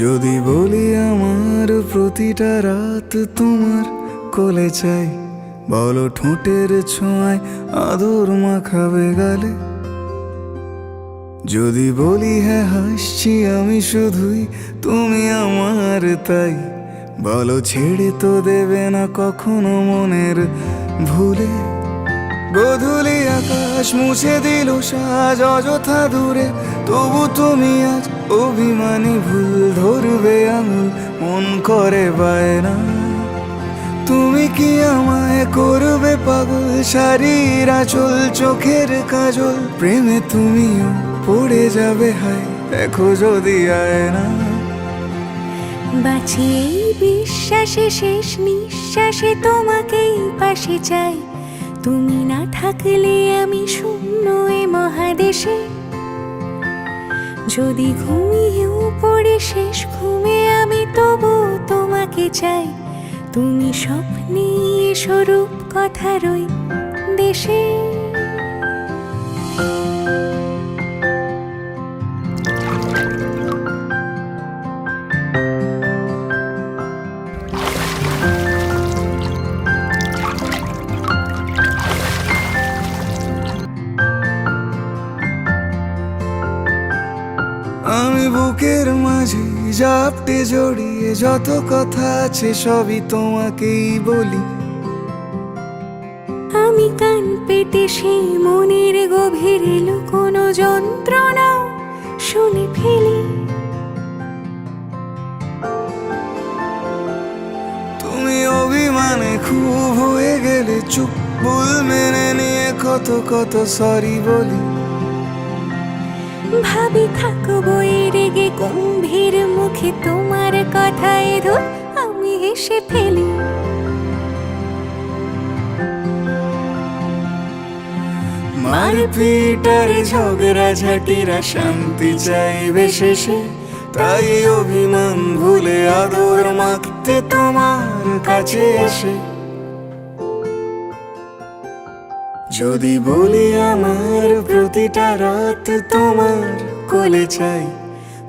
যদি বলি আমার প্রতিটা রাত তোমার কোলে চাই, বলো ঠোঁটের ছোঁয়ায় আদর মাখাবে গালে। যদি বলি হ্যাঁ হাসছি আমি শুধুই, তুমি আমার তাই, বলো ছেড়ে তো দেবে না কখনো মনের ভুলে। গোধূলি আকাশ মুছে দিল সাজ অযথা দূরে, তবু তুমি আজ অভিমানী ভুল ধরবে আঙুল, মন করে বায়না। তুমি কি আমায় করবে পাগল, শাড়ির আঁচল চোখের কাজল, প্রেমে তুমিও পড়ে যাবে হায় দেখো যদি আয়না। বাঁচি এই বিশ্বাসে শেষ নিঃশ্বাসে তোমাকেই পাশে চাই, তুমি না থাকলে আমি শূন্য এ মহাদেশে। যদি ঘুমিয়েও পড়ে শেষ ঘুমে আমি তবু তোমাকে চাই, তুমি স্বপ্নে স্বরূপ কথার ওই দেশে। আমি বুকের মাঝে জাপটে জড়িয়ে যত কথা আছে সবই তোমাকেই বলি। আমি কান পেতে সেই মনের গভীরে লুকোনো যন্ত্রণাও শুনে ফেলি। তুমি অভিমানে খুব হয়ে গেলে চুপ, ভুল মেনে নিয়ে কত কত সরি বলি। ভাবি থাকবো এই রেগে গম্ভীর মুখে তোমার কথায় ধর আমি হেসে ফেলি। মারপিট আর ঝগড়া ঝাঁটিরা শান্তি চাইবে শেষে, তাই অভিমান ভুলে আদর মাখতে তোমার কাছে এসে। যদি বলি আমার প্রতিটা রাত তোমার কোলে চাই,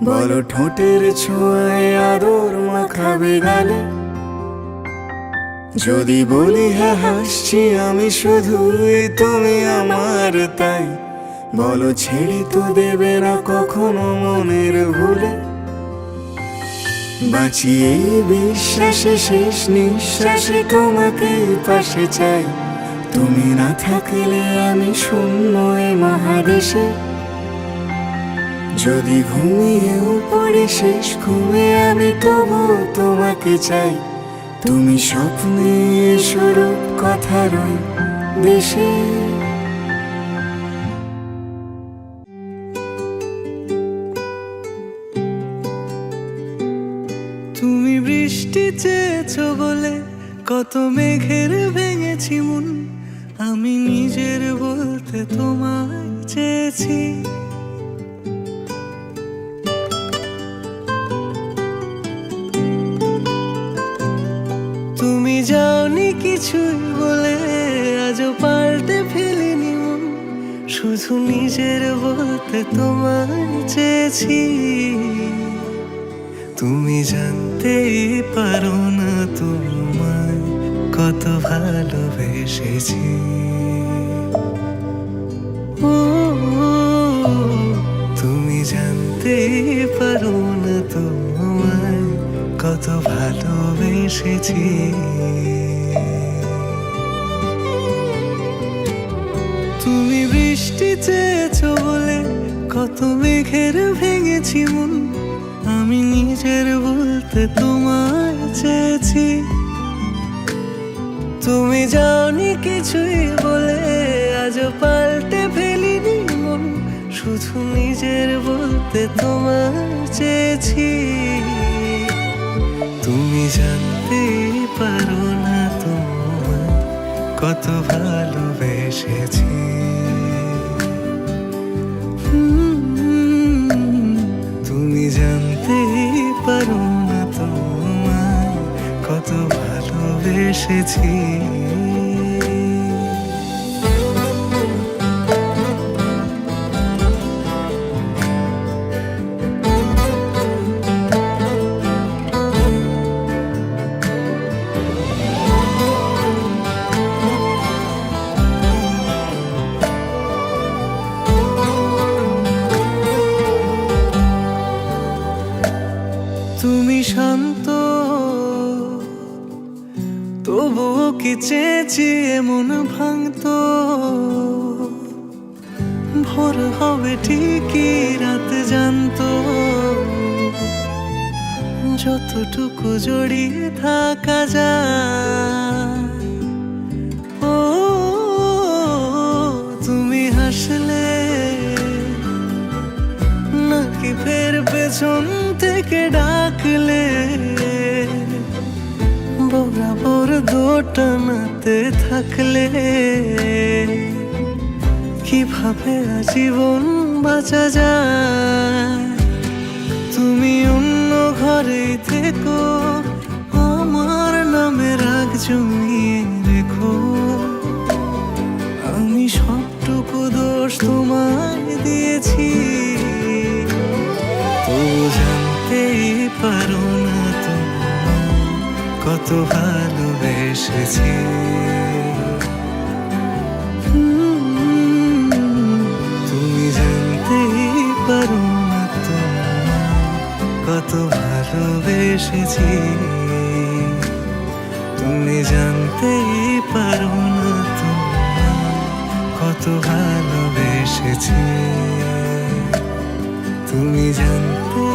বলো ঠোঁটের ছোঁয়ায় আদর মাখাবে গালে। যদি বলি হ্যাঁ হাসছি আমি শুধুই, তুমি আমার তাই, বলো ছেড়ে তো দেবে না কখনো মনের ভুলে। বাঁচি এই বিশ্বাসে শেষ নিঃশ্বাসে তোমাকে পাশে চাই, তুমি না থাকলে আমি শূন্য এ মহাদেশে। যদি ঘুমিয়েও পড়ে শেষ ঘুমে আমি তবু তোমাকে চাই, তুমি স্বপ্নে স্বরূপ কথার ওই দেশে। তুমি বৃষ্টি চেয়েছো বলে কত মেঘের ভেঙেছি মন, আমি নিজের বলতে তোমায় চেয়েছি। তুমি যাওনি কিছুই বলে আজও পাল্টে ফেলিনি মন, শুধু নিজের বলতে তোমায় চেয়েছি। তুমি জানতেই পারো না তোমায় কত ভালোবেসেছি। ও তুমি জানতেই পারো না তোমায় কত ভালোবেসেছি। তুমি বৃষ্টি চেয়েছো বলে কত মেঘের ভেঙেছি মন, আমি নিজের বলতে তোমায় চেয়েছি। তুমি যাওনি কিছুই বলে আজও পাল্টে ফেলিনি মন, শুধু নিজের বলতে তোমায় চেয়েছি। তুমি জানতেই পারো না তোমায় কত ভালোবেসেছি। তুমি জানতেই পারো না তোমায় কত ভালোবেসেছি। তবুও কি চেঁচিয়ে মন ভাঙতো, ভোর হবে ঠিকই রাত জানতো, যতটুকু জড়িয়ে থাকা যায়। ও তুমি হাসলে নাকি ফের পেছন থেকে ডাকলে, বরাবর দোটানাতে থাকলে কিভাবে আজীবন বাঁচা যায়। তুমি অন্য ঘরে থেকো, আমার নামে রাগ জমিয়ে রেখো, আমি সবটুকু দোষ তোমায় দিয়েছি। তো জানতেই পারো না তোমায় কত ভালোবেসেছি। তুমি জানতেই পারো না তোমায় কত ভালোবেসেছি। তুমি জানতেই পারো না তোমায় কত ভালোবেসেছি। তুমি জানতে